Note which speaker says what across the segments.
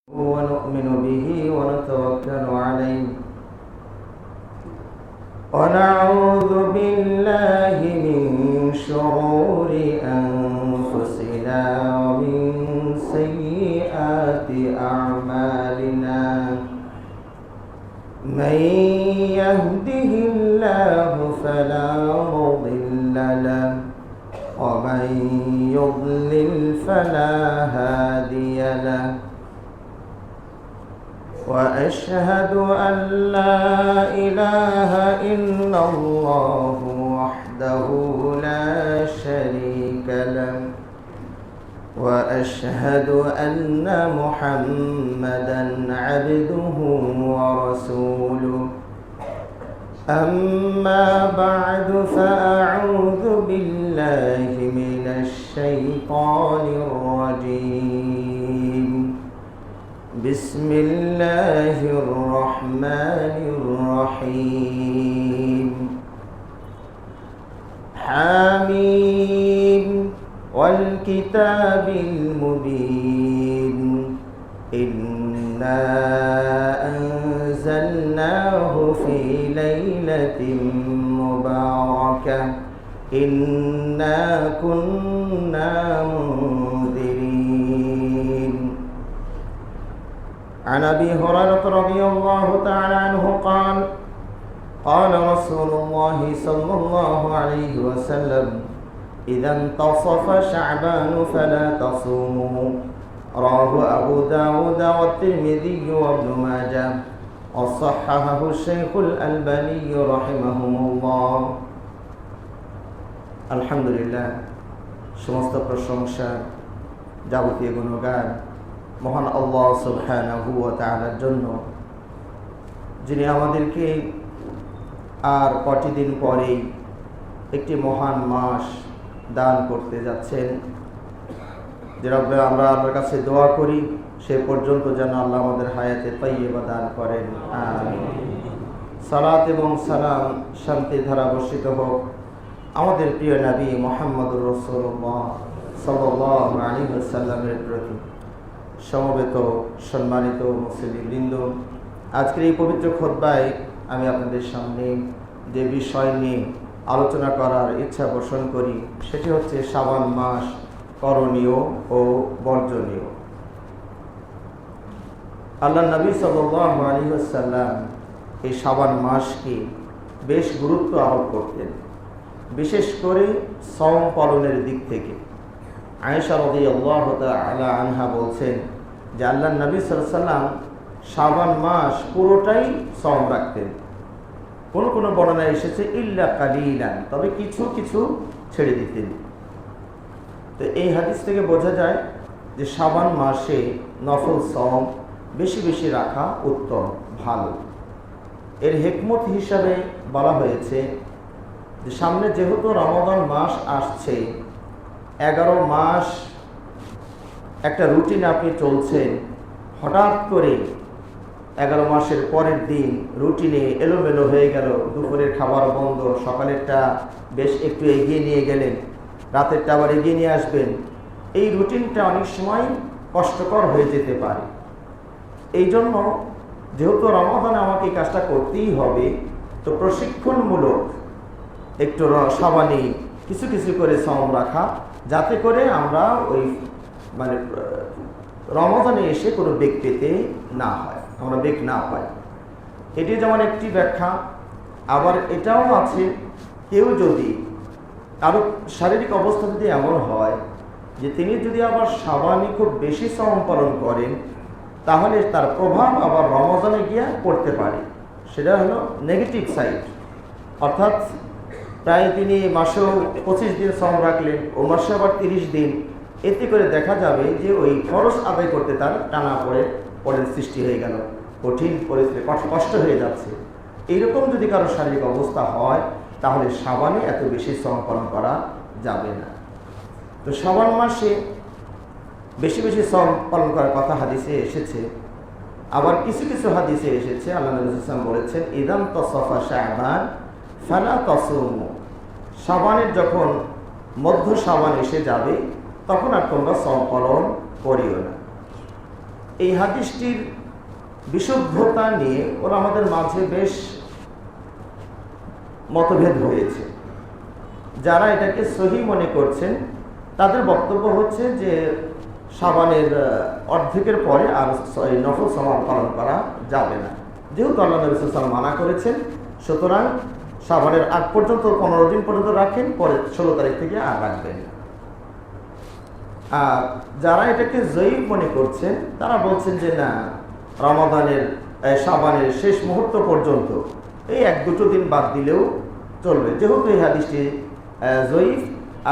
Speaker 1: ونؤمن به ونتوكل عليه ونعوذ بالله من شرور أنفسنا ومن سيئات أعمالنا من يهده الله فلا مضل له ومن يضلل فلا هادي له وأشهد أن لا إله إلا الله وحده لا شريك له وأشهد أن محمدا عبده ورسوله أما بعد فأعوذ بالله من الشيطان الرجيم بسم الله الرحمن الرحيم حميم والكتاب المبين إنا أنزلناه في ليلة مباركة إنا كنا منذرين عن أبي هريرة رضي الله تعالى عنه قال قال رسول الله صلى الله عليه وسلم إذا انتصف شعبان فلا تصوموا رواه أبو داود والترمذي وابن ماجه وصححه الشيخ الألباني رحمهم الله الحمد لله সমস্ত প্রশংসা যাবতীয় গুণগান মহান আল্লাহ সুবহানাহু ওয়া তাআলার জন্য, যিনি আমাদেরকে আর কটি দিন পরেই একটি মহান মাস দান করতে যাচ্ছেন। যে রব্বে আমরা আল্লাহর কাছে দোয়া করি সে পর্যন্ত যেন আল্লাহ আমাদের হায়াতে তাইয়্যিবা দান করেন, আমিন। সালাত এবং সালাম শান্তি ধারা বর্ষিত হোক আমাদের প্রিয় নবী মুহাম্মদুর রাসূলুল্লাহ সাল্লাল্লাহু আলাইহি ওয়াসাল্লামের প্রতি। সমবেত সম্মানিত মুসলিমবৃন্দ, আজকের এই পবিত্র খুতবায় আমি আপনাদের সামনে যে বিষয় নিয়ে আলোচনা করার ইচ্ছা পোষণ করি সেটি হচ্ছে শাবান মাস করণীয় ও বর্জনীয়। আল্লাহ নবী সাল্লাল্লাহু আলাইহি ওয়াসাল্লাম এই শাবান মাসকে বেশ গুরুত্ব আরোপ করতেন, বিশেষ করে সওম পালনের দিক থেকে। আয়েশা রাদিয়াল্লাহু তাআলা আনহা বলছেন যে আল্লাহ নবী সাল্লাল্লাহু আলাইহি ওয়াসাল্লাম শাবান মাস পুরোটাই সওম রাখতেন। কোন কোন বর্ণনায় এসেছে ইল্লা কালিলান, তবে কিছু কিছু ছেড়ে দিতেন। তো এই হাদিস থেকে বোঝা যায় যে শাবান মাসে নফল সওম বেশি বেশি রাখা উত্তম, ভালো। এর হিকমত হিসাবে বলা হয়েছে যে সামনে যেহেতু রমাদান মাস আসছে, 11 মাস একটা রুটিন আপনি চলছেন, হঠাৎ করে 11 মাসের পরের দিন রুটিনে এলোমেলো হয়ে গেল, দুপুরের খাবার বন্ধ, সকালেরটা বেশ একটু এগিয়ে নিয়ে গেলেন, রাতেরটা আবার এগিয়ে নিয়ে আসবেন। এই রুটিনটা অনেক সময় কষ্টকর হয়ে যেতে পারে। এই জন্য যেহেতু রমাদানে আমাকে এই কাজটা করতেই হবে, তো প্রশিক্ষণমূলক একটু সাবানি কিছু কিছু করে সওম রাখা, যাতে করে আমরা ওই রমাদানে এসে কোনো বেগ পেতে না হয়, আমরা বেগ না পাই। এটি যেমন একটি ব্যাখ্যা। আবার এটাও আছে, কেউ যদি কারো শারীরিক অবস্থা যদি এমন হয় যে তিনি যদি আবার সাবানি খুব বেশি সওম পালন করেন, তাহলে তার প্রভাব আবার রমাদানে গিয়ে পড়তে পারে। সেটা হলো নেগেটিভ সাইড। অর্থাৎ প্রায় তিনি মাসেও 25 দিন সওম রাখলেন, ও মাসে আবার 30 দিন, এতে করে দেখা যাবে যে ওই ফরজ আদায় করতে তার টানা পড়েন সৃষ্টি হয়ে গেল, কঠিন পরিস্থিতি, কষ্ট হয়ে যাচ্ছে। এইরকম যদি কারো শারীরিক অবস্থা হয়, তাহলে শাবানে এত বেশি সওম পালন করা যাবে না। তো শাবান মাসে বেশি বেশি সওম পালন করার কথা হাদিসে এসেছে। আবার কিছু কিছু হাদিসে এসেছে আল্লাহ নবী সাল্লাল্লাহু আলাইহি ওয়াসাল্লাম বলেছেন ইদান তাসাফা শাবান ফালা তাসুমু, শাবানের যখন মধ্য শাবান এসে যাবে তখন আর তোমরা সম পালন করিও না। এই হাদিসটির বিশুদ্ধতা নিয়ে ওরা আমাদের মাঝে বেশ মতভেদ হয়েছে। যারা এটাকে সহি মনে করছেন তাদের বক্তব্য হচ্ছে যে শাবানের অর্ধেকের পরে আর নফল সাওম পালন করা যাবে না, যেহেতু আল্লাহ নবী সাল্লাল্লাহু আলাইহি ওয়াসাল্লাম মানা করেছেন, সুতরাং শাবানের আগ পর্যন্ত 15 দিন পর্যন্ত রাখেন, পরে 16 তারিখ থেকে আর রাখবেন। আর যারা এটাকে জয়ীফ মনে করছেন তারা বলছেন যে না, রমাদানের শাবানের শেষ মুহূর্ত পর্যন্ত এই 1-2 দিন বাদ দিলেও চলবে, যেহেতু এই হাদিসটি জয়ীফ।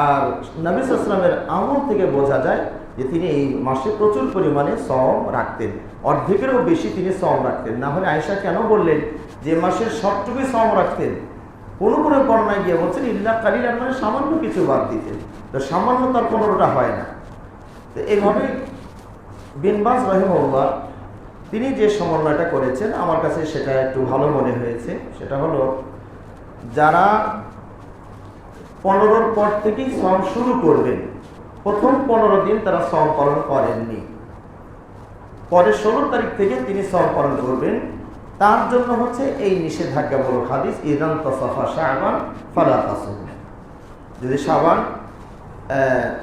Speaker 1: আর নবী সাল্লাল্লাহু আলাইহি ওয়াসাল্লামের আমল থেকে বোঝা যায় যে তিনি এই মাসে প্রচুর পরিমাণে সওম রাখতেন, অর্ধেকেরও বেশি তিনি সওম রাখতেন। না হলে আয়েশা কেন বললেন যে মাসের সবটুকুই সওম রাখতেন? কোনো কোনো বর্ণনায় গিয়ে বলছেন ইল্লা কালিলান, মানে সামান্য কিছু বাদ দিতেন। তো সামান্য তার 15টা হয় না। তো এইভাবে বিন বাজ রাহিমাহুল্লাহ তিনি যে সমন্বয়টা করেছেন আমার কাছে সেটা একটু ভালো মনে হয়েছে। সেটা হলো, যারা 15-র পর থেকেই সওম শুরু করবেন, প্রথম 15 দিন তারা সওম পালন করেননি, পরে 16 তারিখ থেকে তিনি সওম পালন করবেন, তার জন্য হচ্ছে এই নিষেধাজ্ঞামূলক হাদিস ইদান তাসাফা শাবান ফালা তাসুম। যদি শাবান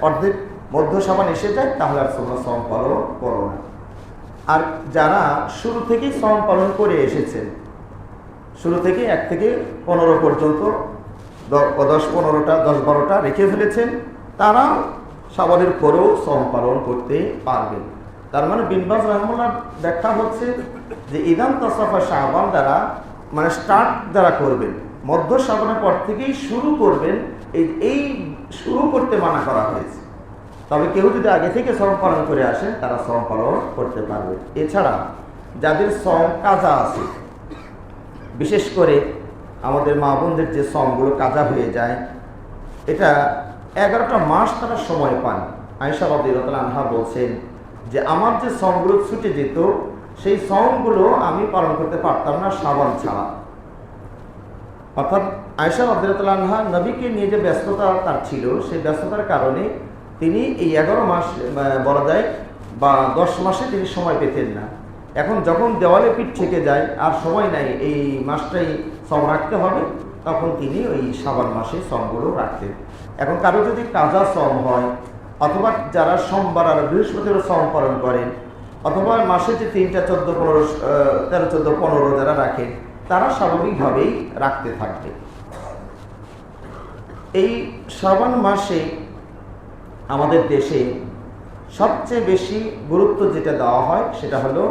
Speaker 1: অর্ধেক মধ্য শাবান এসে যায় তাহলে আর তোমরা সওম পালন করো না। আর যারা শুরু থেকেই সওম পালন করে এসেছেন, শুরু থেকে 1 থেকে 15 পর্যন্ত 10-15টা 10-12টা রেখে ফেলেছেন, তারা শাবানের পরেও সওম পালন করতে পারবেন। তার মানে বিন বাজ রাহিমাহুল্লাহ ব্যাখ্যা হচ্ছে যে ইদান তাসাফা শাবান দ্বারা মানে স্টার্ট যারা করবেন, মধ্য শাবানের পর থেকেই শুরু করবেন, এই শুরু করতে মানা করা হয়েছে। তবে কেউ যদি আগে থেকে সওম পালন করে আসেন তারা সওম পালন করতে পারবে। এছাড়া যাদের সওম কাজা আছে, বিশেষ করে আমাদের মা বোনদের যে সওমগুলো কাজা হয়ে যায়, এটা 11টা মাস তারা সময় পান। আয়েশা রাদিয়াল্লাহু আনহা বলছেন যে আমার যে সওমগুলো ছুটে যেত সেই সওমগুলো আমি পালন করতে পারতাম না শাবান ছাড়া। অর্থাৎ আয়েশা রাদিয়াল্লাহু আনহা নবীকে নিয়ে যে ব্যস্ততা তার ছিল, সেই ব্যস্ততার কারণে তিনি এই 11 মাস বলা যায় বা 10 মাসে তিনি সময় পেতেন না। এখন যখন দেওয়ালে পিঠ থেকে যায় আর সময় নাই, এই মাসটাই সওম রাখতে হবে, তখন তিনি ওই শাবান মাসে সওমগুলো রাখতেন। এখন কারো যদি কাজা সওম হয়, অথবা যারা সোমবার আর বৃহস্পতিবার সওম পালন করেন, অথবা মাসে যে 3টা 14 15 13 14 15 যারা রাখেন, তারা স্বাভাবিকভাবেই রাখতে থাকবে। এই শাবান মাসে আমাদের দেশে সবচেয়ে বেশি গুরুত্ব যেটা দেওয়া হয় সেটা হলো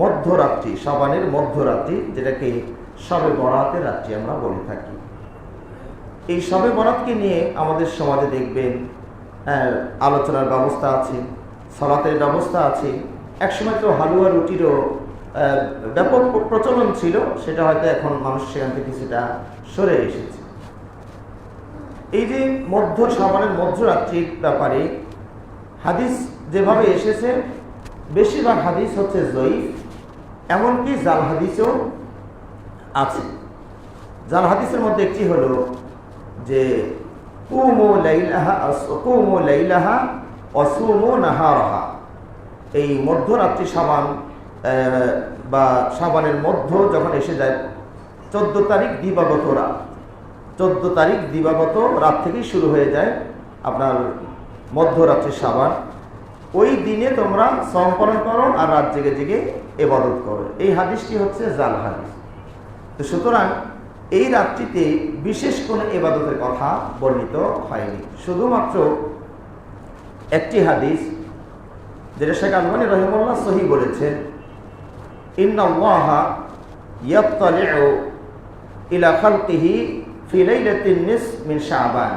Speaker 1: মধ্যরাত্রি, শাবানের মধ্যরাত্রি, যেটাকে শবে বরাতের রাত্রি আমরা বলে থাকি। এই শবে বরাতকে নিয়ে আমাদের সমাজে দেখবেন আলোচনার ব্যবস্থা আছে, সালাতের ব্যবস্থা আছে। একসময় তো হালুয়া রুটিরও ব্যাপক প্রচলন ছিল, সেটা হয়তো এখন মানুষ সেখান থেকে কিছুটা সরে এসেছে। এই যে মধ্য শাবানের মধ্যরাত্রির ব্যাপারে হাদিস যেভাবে এসেছে, বেশিরভাগ হাদিস হচ্ছে জয়ীফ, এমনকি জাল হাদিসও আছে। জাল হাদিসের মধ্যে একটি হলো যে কুমু লাইলাহা ওয়াসুমু নাহারাহা। এই মধ্যরাত্রি শাবান বা শাবানের মধ্য যখন এসে যায়, 14 তারিখ দিবাগত রাত, 14 তারিখ দিবাগত রাত থেকেই শুরু হয়ে যায় আপনার মধ্যরাত্রি শাবান। ওই দিনে তোমরা সওম পালন করো আর রাত জেগে জেগে ইবাদত করো। এই হাদিসটি হচ্ছে জাল হাদিস। তো সুতরাং এই রাত্রিতে বিশেষ কোনো ইবাদতের কথা বর্ণিত হয়নি। শুধুমাত্র একটি হাদিস, যেটা শেখ আলবানী রাহিমাহুল্লাহ সহিহ বলেছেন, ইন্নাল্লাহা ইয়াত্তালিউ ইলা খালকিহি ফি লাইলাতিন নিসফ মিন শাবান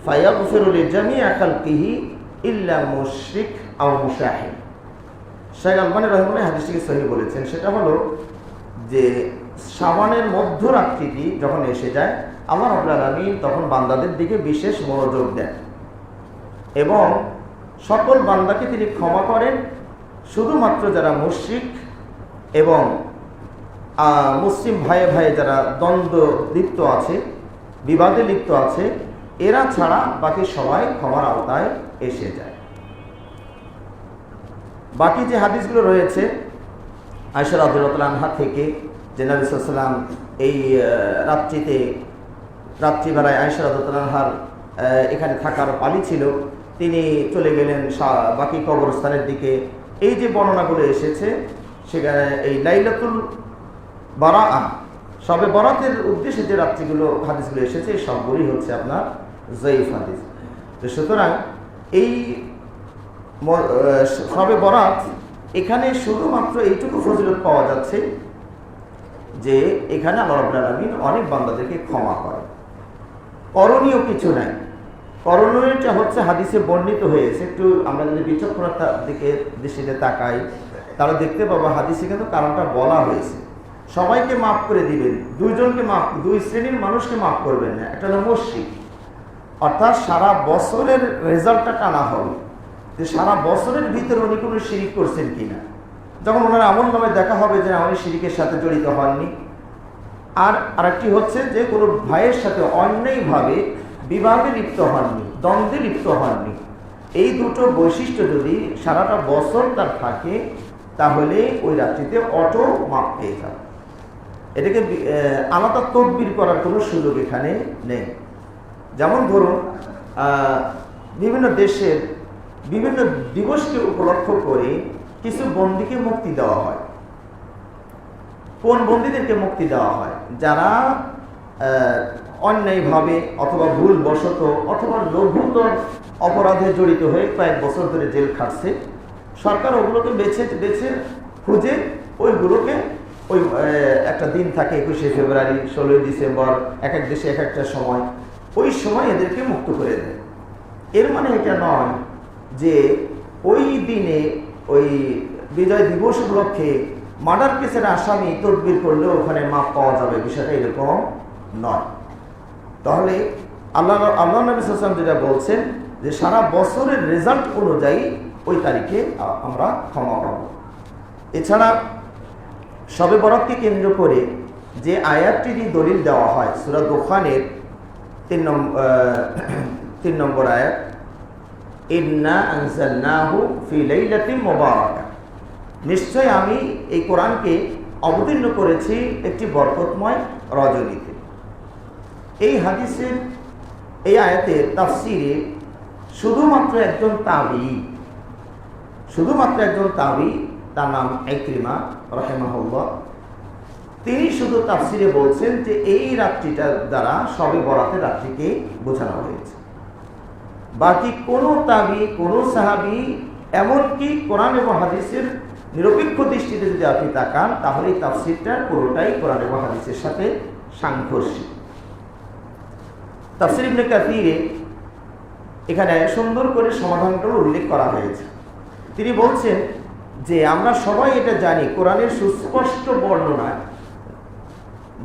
Speaker 1: ফায়াগফিরু লিজামিই খালকিহি ইল্লা মুশরিক আও মুশাহিদ। শেখ আলবানী রাহিমাহুল্লাহ হাদিসটিকে সহিহ বলেছেন। সেটা হলো যে শাবানের মধ্যরাত্রিটি যখন এসে যায়, আল্লাহ রাব্বুল আলামিন তখন বান্দাদের দিকে বিশেষ মনোযোগ দেন এবং সকল বান্দাকে তিনি ক্ষমা করেন। শুধুমাত্র যারা মুশরিক এবং মুসলিম ভাইয়ে ভাইয়ে যারা দ্বন্দ্ব লিপ্ত আছে, বিবাদে লিপ্ত আছে, এরা ছাড়া বাকি সবাই ক্ষমার আওতায় এসে যায়। বাকি যে হাদিসগুলো রয়েছে আয়েশা রাদিয়াল্লাহু আনহা থেকে, যে নবী সাল্লাল্লাহু আলাইহি ওয়াসাল্লাম এই রাত্রিবেলায় আয়েশা রাদিয়াল্লাহু আনহার এখানে থাকার পালি ছিল, তিনি চলে গেলেন বাকি কবরস্থানের দিকে। এই যে বর্ণনাগুলো এসেছে সেখানে এই লাইলাতুল বারাআহ, শবে বরাতের উদ্দেশ্যে যে হাদিসগুলো এসেছে এই সবগুলোই হচ্ছে আপনার যায়ীফ হাদিস। তো সুতরাং এই শবে বরাত এখানে শুধুমাত্র এইটুকু ফজিলত পাওয়া যাচ্ছে যে এখানে আল্লাহ রাব্বুল আলামিন অনেক বান্দাদেরকে ক্ষমা করে, করণীয় কিছু নাই। করণীয়টা হচ্ছে হাদিসে বর্ণিত হয়েছে। একটু আমরা যদি বিচক্ষণতার দিকে দৃষ্টিতে তাকাই তাহলে দেখতে পাবো হাদিসে কিন্তু কারণটা বলা হয়েছে। সবাইকে মাফ করে দিবেন, দুই শ্রেণীর মানুষকে মাফ করবেন না। একটা হলো মুশরিক, অর্থাৎ সারা বছরের রেজাল্টটা টানা হবে যে সারা বছরের ভিতরে উনি কোনো শিরিক করছেন কিনা। যখন ওনার আমল নামে দেখা হবে যে উনি শিরিকের সাথে জড়িত হননি। আর আরেকটি হচ্ছে যে কোনো ভাইয়ের সাথে অন্যায়ভাবে বিবাদে লিপ্ত হননি, দ্বন্দ্বে লিপ্ত হননি। এই দুটো বৈশিষ্ট্য যদি সারাটা বছর তার থাকে তাহলে ওই রাত্রিতে অটো মাপ পেয়ে যাবে। এটাকে আলাদা তদবির করার কোনো সুযোগ এখানে নেই। যেমন ধরুন বিভিন্ন দেশের বিভিন্ন দিবসকে উপলক্ষ করে কিছু বন্দীকে মুক্তি দেওয়া হয়। কোন বন্দীদেরকে মুক্তি দেওয়া হয়? যারা অন্যায়ভাবে অথবা ভুলবশত অথবা লঘুতর অপরাধে জড়িত হয়ে কয়েক বছর ধরে জেল খাটছে। সরকার ওগুলোকে বেছে খুঁজে ওইগুলোকে ওই একটা দিন থাকে 21শে ফেব্রুয়ারি, 16ই ডিসেম্বর, এক এক দেশে এক একটা সময়, ওই সময় এদেরকে মুক্ত করে দেয়। এর মানে এটা নয় যে ওই দিনে ওই বিজয় দিবস উপলক্ষে মার্ডার কেসের আসামি তদবির করলেও ওখানে মাপ পাওয়া যাবে, বিষয়টা এরকম নয়। তাহলে আল্লাহ নবী সাল্লাল্লাহু আলাইহি ওয়াসাল্লাম যেটা বলছেন যে সারা বছরের রেজাল্ট অনুযায়ী ওই তারিখে আমরা ক্ষমা পাব। এছাড়া শবে বরাতকে কেন্দ্র করে যে আয়াতটি দলিল দেওয়া হয় সূরা দুখানের 3 নম্বর আয়াত, ইন্না আনজালনাহু ফি লাইলাতিন মুবারাকা, নিশ্চয় আমি এই কোরআনকে অবতীর্ণ করেছি একটি বরকতময় রজনীতে। এই হাদিসের এই আয়াতের তাফসিরে শুধুমাত্র একজন তাবী, তার নাম ইকরিমা রাহিমাহুল্লাহ, তিনি শুধু তাফসিরে বলছেন যে এই রাত্রিটার দ্বারা শবে বরাতের রাত্রিকে বোঝানো হয়েছে। বাকি কোনো তাবী, কোনো সাহাবী, এমনকি কোরআন এবং হাদিসের নিরপেক্ষ দৃষ্টিতে যদি আপনি তাকান তাহলে এই তাফসিরটা পুরোটাই কোরআন এবং হাদিসের সাথে সাংঘর্ষিক। তাফসির ইবনে কাসিরে এখানে সুন্দর করে সমাধানগুলো উল্লেখ করা হয়েছে। তিনি বলছেন যে আমরা সবাই এটা জানি, কোরআনের সুস্পষ্ট বর্ণনা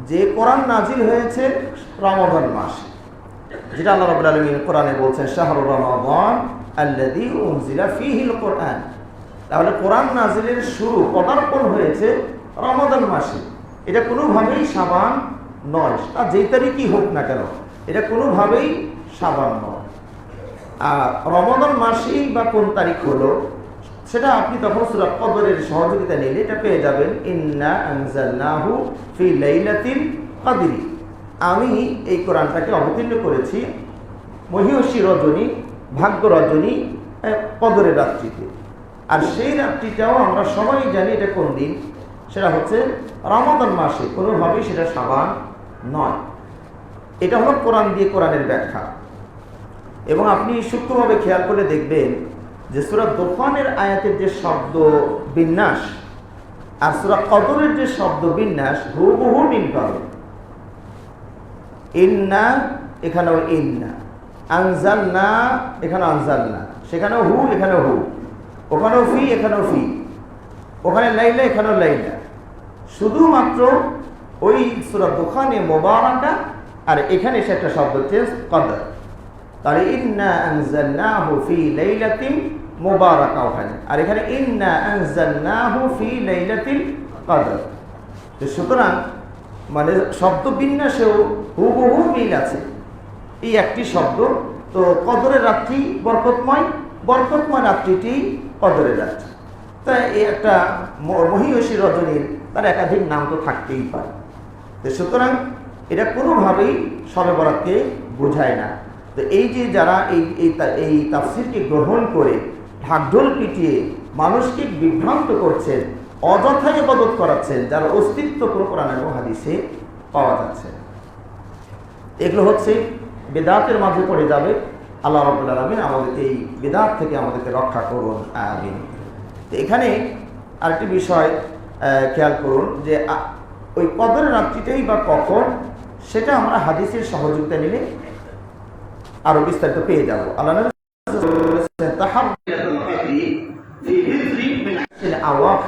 Speaker 1: যে কোরআন নাজিল হয়েছে রমাদান মাসে, যেটা আল্লাহ রাব্বুল আলামিন কোরআনে বলছেন শাহরু রমাদান আল্লাযী উনজিলা ফীহিল কোরআন। তাহলে কোরআন নাজিলের শুরু, পদার্পণ হয়েছে রমাদান মাসে। এটা কোনোভাবেই শাবান নয়, আর যেই তারিখই হোক না কেন এটা কোনোভাবেই শাবান নয়। আর রমাদান মাসেই বা কোন তারিখ হলো সেটা আপনি তখন সূরা কদরের সহযোগিতা নিলে এটা পেয়ে যাবেন, ইন্না আনজালনাহু ফি লাইলাতিল কদরি, আমি এই কোরআনটাকে অবতীর্ণ করেছি মহিয়সী রজনী, ভাগ্য রজনী, কদরের রাত্রিতে। আর সেই রাত্রিটাও আমরা সবাই জানি এটা কোন দিন, সেটা হচ্ছে রমাদান মাসে, কোনোভাবেই সেটা শাবান নয়। এটা হলো কোরআন দিয়ে কোরআনের ব্যাখ্যা। এবং আপনি সূক্ষ্মভাবে খেয়াল করে দেখবেন যে সূরা দুখানের আয়াতের যে শব্দ বিন্যাস আর সূরা কদরের যে শব্দ বিন্যাস হুবহু মিল পাবেন। ইন্না এখানেও ইন্না, আনজালনা এখানেও আনজালনা, সেখানেও হু এখানেও হু, ওখানেও ফি এখানেও ফি, ওখানে লাইলা এখানেও লাইলা। শুধুমাত্র ওই সূরা দুখানে মুবারাকা আর এখানে এসে একটা শব্দ চেঞ্জ কদর। তাহলে ইন্না আনজালনাহু ফি লাইলাতিন মুবারাকা ওখানে, আর এখানে ইন্না আনজালনাহু ফি লাইলাতিল কদর। তো সুতরাং মানে শব্দ বিন্যাসেও হুবহু মিল আছে, এই একটি শব্দ। তো কদরের রাত্রি বরকতময়, বরকতময় রাত্রিটি কদরের রাত্রি। তাই এই একটা মহিষী রজনীর তার একাধিক নাম তো থাকতেই পারে। তো সুতরাং এটা কোনোভাবেই শবে বরাতকে বোঝায় না। তো এই যে যারা এই তাফসিরকে গ্রহণ করে ঢাকঢোল পিটিয়ে মানুষকে বিভ্রান্ত করছেন, অযথা ইবাদত করাচ্ছেন, যার অস্তিত্ব কোনো কোরআন এবং হাদিসে পাওয়া যাচ্ছে, এগুলো হচ্ছে বেদাতের মাঝে পড়ে যাবে। আল্লাহ রাব্বুল আলামিন আমাদেরকে এই বেদাত থেকে আমাদেরকে রক্ষা করুন, আমিন। তো এখানে আরেকটি বিষয় খেয়াল করুন যে ওই কদরের রাত্রিটাই বা কখন, সেটা আমরা হাদিসের সহযোগিতা নিলে আরো বিস্তারিত পেয়ে যাব। আল্লাহ নবী